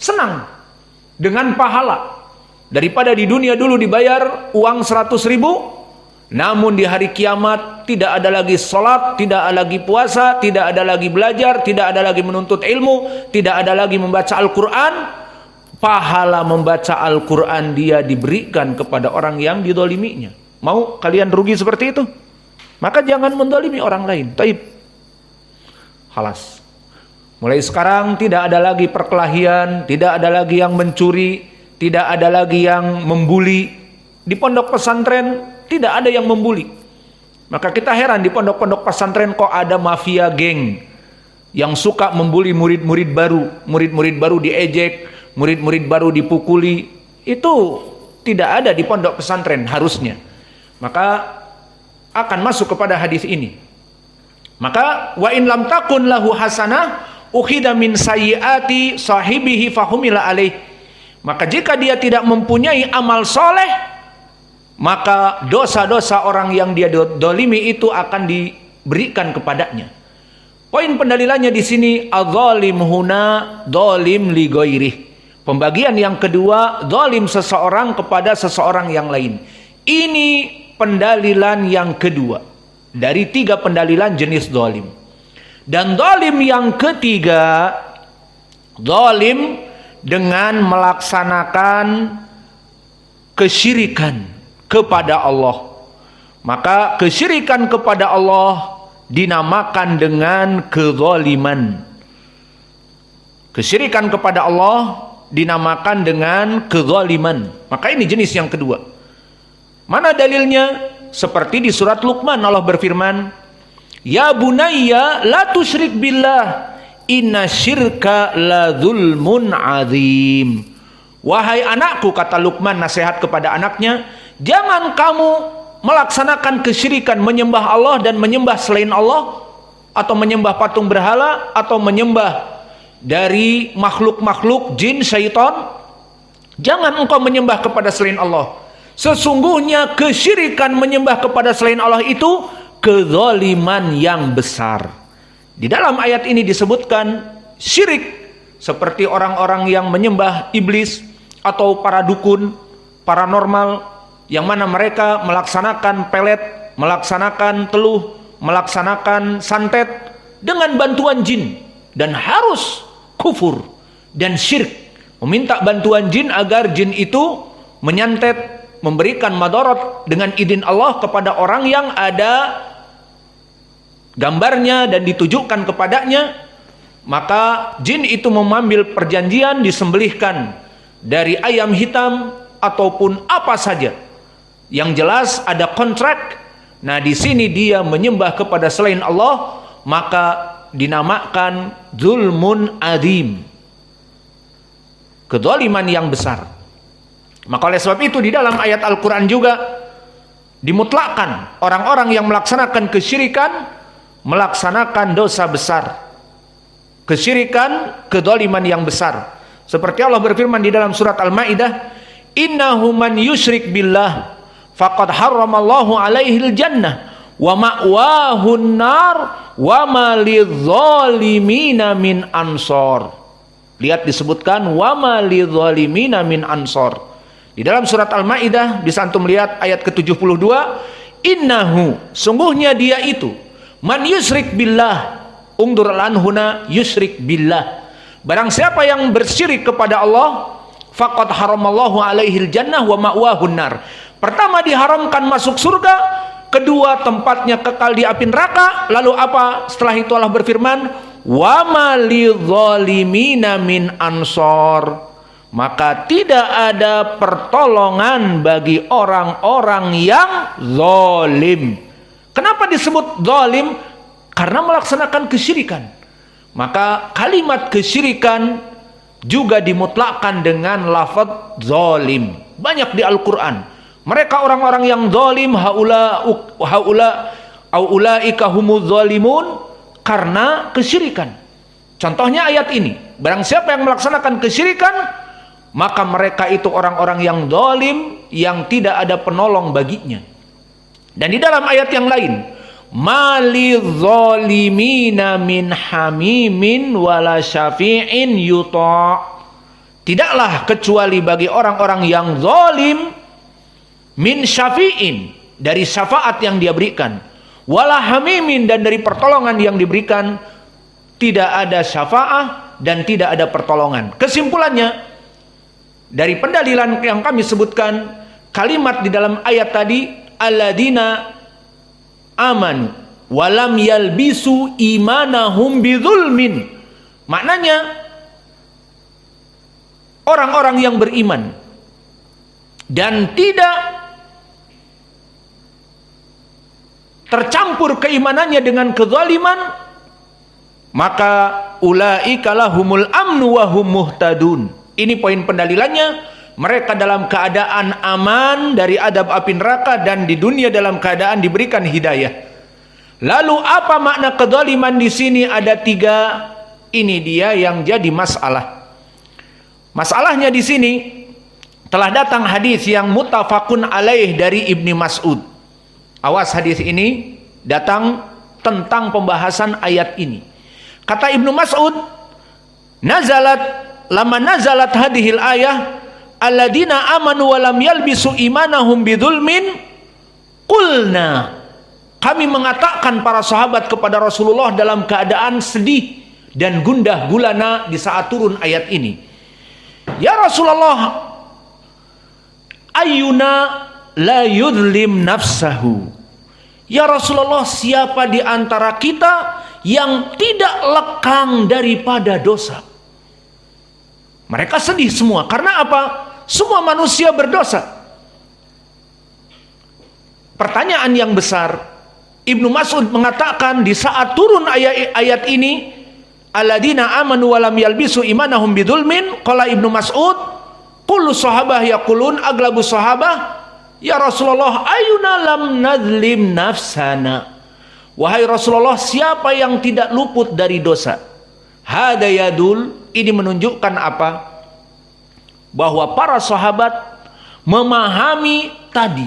senang dengan pahala. Daripada di dunia dulu dibayar uang 100.000, namun di hari kiamat tidak ada lagi sholat, tidak ada lagi puasa, tidak ada lagi belajar, tidak ada lagi menuntut ilmu, tidak ada lagi membaca Al-Quran. Pahala membaca Al-Quran dia diberikan kepada orang yang didoliminya. Mau kalian rugi seperti itu? Maka jangan mendolimi orang lain. Taib. Halas. Mulai sekarang tidak ada lagi perkelahian, tidak ada lagi yang mencuri, tidak ada lagi yang membuli. Di pondok pesantren tidak ada yang membuli. Maka kita heran di pondok-pondok pesantren kok ada mafia geng yang suka membuli murid-murid baru. Murid-murid baru diejek, murid-murid baru dipukuli. Itu tidak ada di pondok pesantren harusnya. Maka akan masuk kepada hadis ini. Maka wa in lam takun lahu hasanah ukhida min sayyiati sahibihi fahumila alaih. Maka jika dia tidak mempunyai amal soleh, maka dosa-dosa orang yang dia dolimi itu akan diberikan kepadanya. Poin pendalilannya di sini adzalim huna dolim li ghairih. Pembagian yang kedua, dolim seseorang kepada seseorang yang lain. Ini pendalilan yang kedua dari 3 pendalilan jenis dolim. Dan dolim yang ketiga, dolim dengan melaksanakan kesyirikan kepada Allah. Maka kesyirikan kepada Allah dinamakan dengan kezaliman. Kesyirikan kepada Allah dinamakan dengan kezaliman. Maka ini jenis yang kedua. Mana dalilnya? Seperti di surat Luqman Allah berfirman, "Ya bunayya la tusyrik billah. Inna syirka la zulmun azim." Wahai anakku, kata Luqman nasihat kepada anaknya, jangan kamu melaksanakan kesyirikan, menyembah Allah dan menyembah selain Allah, atau menyembah patung berhala, atau menyembah dari makhluk-makhluk jin, syaitan. Jangan engkau menyembah kepada selain Allah. Sesungguhnya kesyirikan menyembah kepada selain Allah itu kezaliman yang besar. Di dalam ayat ini disebutkan syirik seperti orang-orang yang menyembah iblis atau para dukun, paranormal, yang mana mereka melaksanakan pelet, melaksanakan teluh, melaksanakan santet dengan bantuan jin, dan harus kufur dan syirik, meminta bantuan jin agar jin itu menyantet, memberikan madarat dengan izin Allah kepada orang yang ada gambarnya dan ditujukan kepadanya. Maka jin itu mengambil perjanjian, disembelihkan dari ayam hitam ataupun apa saja. Yang jelas ada kontrak. Nah, di sini dia menyembah kepada selain Allah, maka dinamakan zulmun azim. Kezaliman yang besar. Maka oleh sebab itu di dalam ayat Al-Quran juga dimutlakkan orang-orang yang melaksanakan kesyirikan melaksanakan dosa besar. Kesyirikan, kedzaliman yang besar. Seperti Allah berfirman di dalam surat Al-Maidah, "Innahu man yusyrik billah faqad harramallahu alaihil jannah wa ma'wahun nar wa ma lidzalimina min ansor." Lihat disebutkan wa ma lidzalimina min ansor. Di dalam surat Al-Maidah bisa antum lihat ayat ke-72, "Innahu, sungguhnya dia itu man yusyrik billah." Ungdur al-anhuna yusyrik billah. Barang siapa yang bersyirik kepada Allah, faqad haramallahu alaihil jannah wa ma'wahun nar. Pertama diharamkan masuk surga, kedua tempatnya kekal di api neraka. Lalu apa? Setelah itu Allah berfirman, wa ma lidzalimina min ansor. Maka tidak ada pertolongan bagi orang-orang yang zalim. Kenapa disebut zalim? Karena melaksanakan kesyirikan. Maka kalimat kesyirikan juga dimutlakkan dengan lafaz zalim. Banyak di Al-Quran. Mereka orang-orang yang zalim, haulaika humuz zalimun, karena kesyirikan. Contohnya ayat ini. Barang siapa yang melaksanakan kesyirikan, maka mereka itu orang-orang yang zalim, yang tidak ada penolong baginya. Dan di dalam ayat yang lain, malidzalimina min hamimin wala syafi'in yuta'. tidaklah kecuali bagi orang-orang yang zalim min syafi'in, dari syafaat yang dia berikan, wala hamimin, dan dari pertolongan yang diberikan, tidak ada syafaat dan tidak ada pertolongan. Kesimpulannya, dari pendalilan yang kami sebutkan, kalimat di dalam ayat tadi, alladzina amanu walam yalbisu imanahum bidzulmin, maknanya orang-orang yang beriman dan tidak tercampur keimanannya dengan kezaliman, maka ulaika lahumul amnu wa hum muhtadun. Ini poin pendalilannya, mereka dalam keadaan aman dari adab api neraka dan di dunia dalam keadaan diberikan hidayah. Lalu apa makna kezaliman di sini? Ada 3. Ini dia yang jadi masalah. Masalahnya di sini telah datang hadis yang muttafaqun alaih dari Ibnu Mas'ud. Awas, hadis ini datang tentang pembahasan ayat ini. Kata Ibnu Mas'ud, lama nazalat hadhil ayah alladzina amanu wa lam yalbisu imanahum bidzulmin, qulna, kami mengatakan para sahabat kepada Rasulullah dalam keadaan sedih dan gundah gulana di saat turun ayat ini. Ya Rasulullah, ayyuna la yudlim nafsahu. Ya Rasulullah, siapa di antara kita yang tidak lekang daripada dosa? Mereka sedih semua. Karena apa? Semua manusia berdosa. Pertanyaan yang besar, Ibnu Mas'ud mengatakan di saat turun ayat ini, alladzina amanu wa lam yalbisu imanahum bidzulmin, qala Ibnu Mas'ud, kullu sahabah yaqulun, aglabu sahabah, ya Rasulullah, ayuna lam nadlim nafsana. Wahai Rasulullah, siapa yang tidak luput dari dosa? Hada yadul, ini menunjukkan apa? Bahwa para sahabat memahami tadi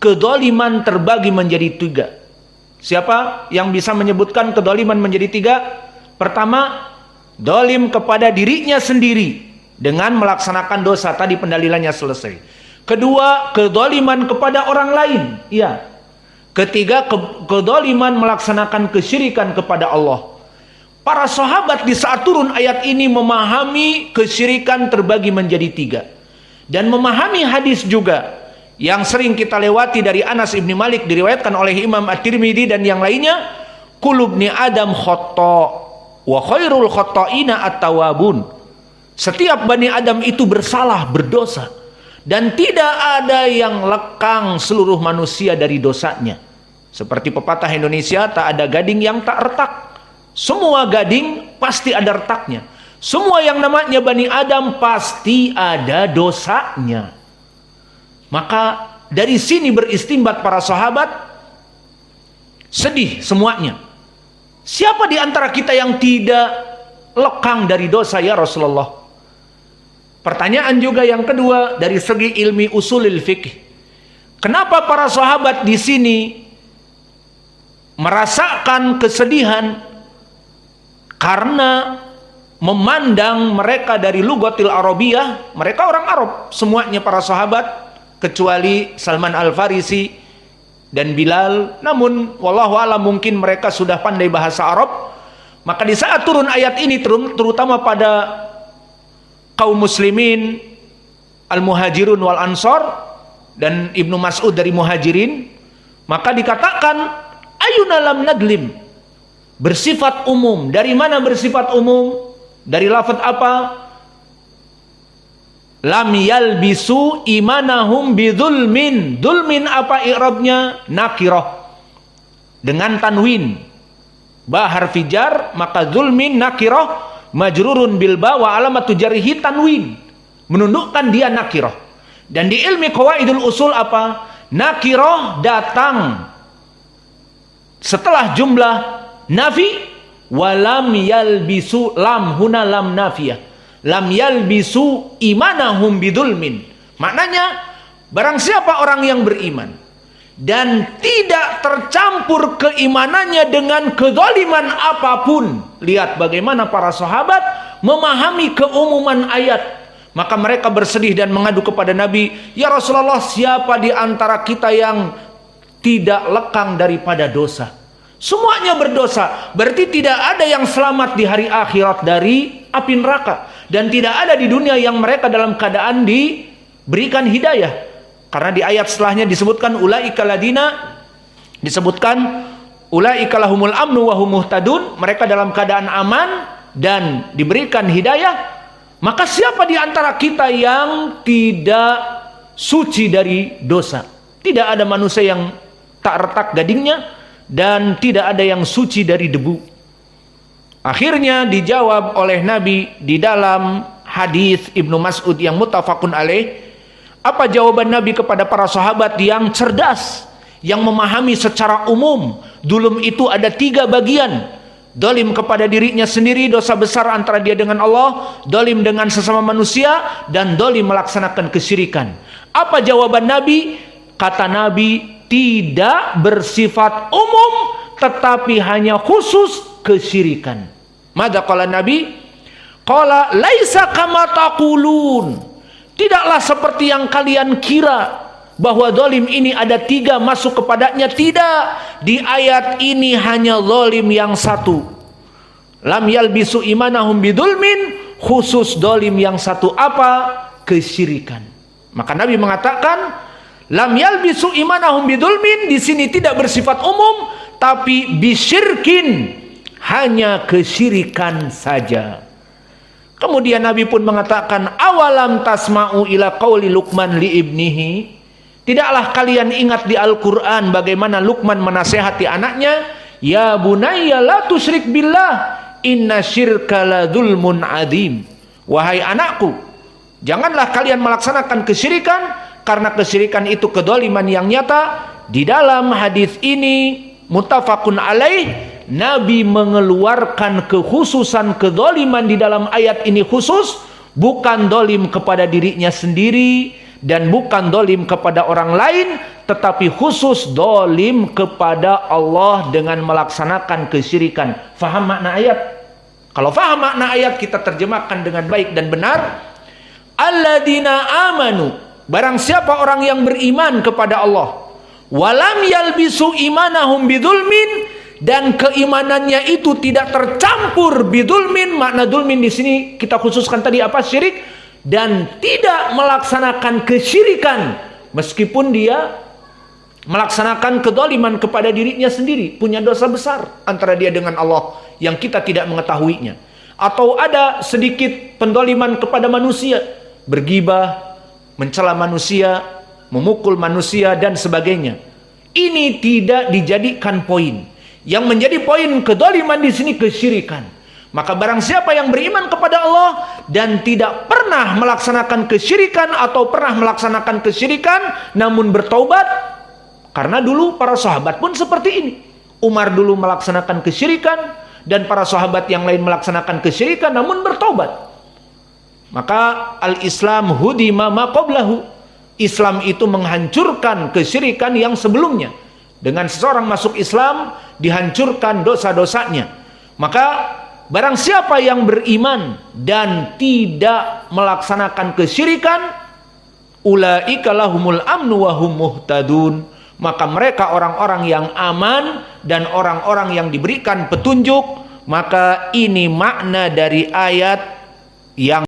kedzaliman terbagi menjadi 3. Siapa yang bisa menyebutkan kedzaliman menjadi 3? Pertama, zalim kepada dirinya sendiri dengan melaksanakan dosa, tadi pendalilannya selesai. Kedua, kedzaliman kepada orang lain. Iya. Ketiga, kedzaliman melaksanakan kesyirikan kepada Allah. Para sahabat di saat turun ayat ini memahami kesyirikan terbagi menjadi 3. Dan memahami hadis juga yang sering kita lewati dari Anas ibn Malik, diriwayatkan oleh Imam At-Tirmidzi dan yang lainnya, kulubni Adam khata wa khairul khata'ina at-tawabun. Setiap Bani Adam itu bersalah, berdosa. Dan tidak ada yang lekang seluruh manusia dari dosanya. Seperti pepatah Indonesia, tak ada gading yang tak retak. Semua gading pasti ada retaknya. Semua yang namanya Bani Adam pasti ada dosanya. Maka dari sini beristimbat para sahabat, sedih semuanya. Siapa di antara kita yang tidak lekang dari dosa ya Rasulullah? Pertanyaan juga yang kedua dari segi ilmi usulil fikih. Kenapa para sahabat di sini merasakan kesedihan? Karena memandang mereka dari lugatil Arabiyah, mereka orang Arab, semuanya para sahabat kecuali Salman Al-Farisi dan Bilal. Namun wallahu a'lam mungkin mereka sudah pandai bahasa Arab. Maka di saat turun ayat ini, terutama pada kaum muslimin al-muhajirun wal ansor dan Ibnu Mas'ud dari muhajirin, maka dikatakan ayuna lam nadlim, bersifat umum. Dari mana bersifat umum? Dari lafaz apa? Lam yalbisu imanahum bidzulmin. Dzulmin apa i'rabnya? Nakirah dengan tanwin, ba harfi jar, maka dzulmin nakirah majrurun bil ba wa alamatu jarhi tanwin, menundukkan dia nakirah. Dan di ilmi qawaidul usul apa? Nakirah datang setelah jumlah nafi, walam yalbisu, lam huna lam nafiyah, lam yalbisu imanahum bidzulmin. Maknanya barang siapa orang yang beriman dan tidak tercampur keimanannya dengan kezaliman apapun. Lihat bagaimana para sahabat memahami keumuman ayat, Maka mereka bersedih dan mengadu kepada Nabi, "Ya Rasulullah, siapa di antara kita yang tidak lekang daripada dosa?" Semuanya berdosa. Berarti tidak ada yang selamat di hari akhirat dari api neraka. Dan tidak ada di dunia yang mereka dalam keadaan diberikan hidayah. Karena di ayat setelahnya disebutkan ulaika ladina, disebutkan ulaika lahumul amnu wa hum muhtadun, mereka dalam keadaan aman dan diberikan hidayah. Maka siapa di antara kita yang tidak suci dari dosa? Tidak ada manusia yang tak retak gadingnya dan tidak ada yang suci dari debu. Akhirnya dijawab oleh Nabi di dalam hadis Ibnu Mas'ud yang muttafaqun alaih. Apa jawaban Nabi kepada para sahabat yang cerdas, yang memahami secara umum zulm itu ada 3 bagian. Dolim kepada dirinya sendiri, dosa besar antara dia dengan Allah, dolim dengan sesama manusia, dan dolim melaksanakan kesyirikan. Apa jawaban Nabi? Kata Nabi, tidak bersifat umum, tetapi hanya khusus kesyirikan. Mada qala Nabi? Qala laisa kama taqulun. Tidaklah seperti yang kalian kira, bahwa zalim ini ada 3 masuk kepadanya. Tidak. Di ayat ini hanya zalim yang satu. Lam yalbisu imanahum bidzulmin, khusus zalim yang satu. Apa? Kesyirikan. Maka Nabi mengatakan lam yalbisu imanahum bidzulmin di sini tidak bersifat umum, tapi bisyirkin, hanya kesyirikan saja. Kemudian Nabi pun mengatakan awalam tasma'u ila qauli Luqman li ibnihi. Tidaklah kalian ingat di Al-Quran bagaimana Luqman menasehati anaknya, ya bunayya la tusyrik billah, inna syirka la dzulmun adzim. Wahai anakku, janganlah kalian melaksanakan kesyirikan, karena kesyirikan itu kedoliman yang nyata. Di dalam hadis ini muttafaqun alaih, Nabi mengeluarkan kekhususan kedoliman di dalam ayat ini khusus, bukan dolim kepada dirinya sendiri dan bukan dolim kepada orang lain, tetapi khusus dolim kepada Allah dengan melaksanakan kesyirikan. Faham makna ayat? Kalau faham makna ayat, kita terjemahkan dengan baik dan benar. Alladzina amanu, barang siapa orang yang beriman kepada Allah, walam yalbisu imanahum bidzulmin, dan keimanannya itu tidak tercampur bidzulmin. Makna dzulmin di sini kita khususkan tadi apa? Syirik. Dan tidak melaksanakan kesyirikan, meskipun dia melaksanakan kedoliman kepada dirinya sendiri, punya dosa besar antara dia dengan Allah yang kita tidak mengetahuinya. Atau ada sedikit pendoliman kepada manusia, bergibah, mencela manusia, memukul manusia dan sebagainya. Ini tidak dijadikan poin. Yang menjadi poin kedoliman di sini kesyirikan. Maka barang siapa yang beriman kepada Allah dan tidak pernah melaksanakan kesyirikan atau pernah melaksanakan kesyirikan namun bertaubat, karena dulu para sahabat pun seperti ini. Umar dulu melaksanakan kesyirikan dan para sahabat yang lain melaksanakan kesyirikan namun bertaubat. Maka al-Islam hudima ma qablahu. Islam itu menghancurkan kesyirikan yang sebelumnya. Dengan seseorang masuk Islam dihancurkan dosa-dosanya. Maka barang siapa yang beriman dan tidak melaksanakan kesyirikan, ulaika lahumul amnu wa hum muhtadun, maka mereka orang-orang yang aman dan orang-orang yang diberikan petunjuk. Maka ini makna dari ayat yang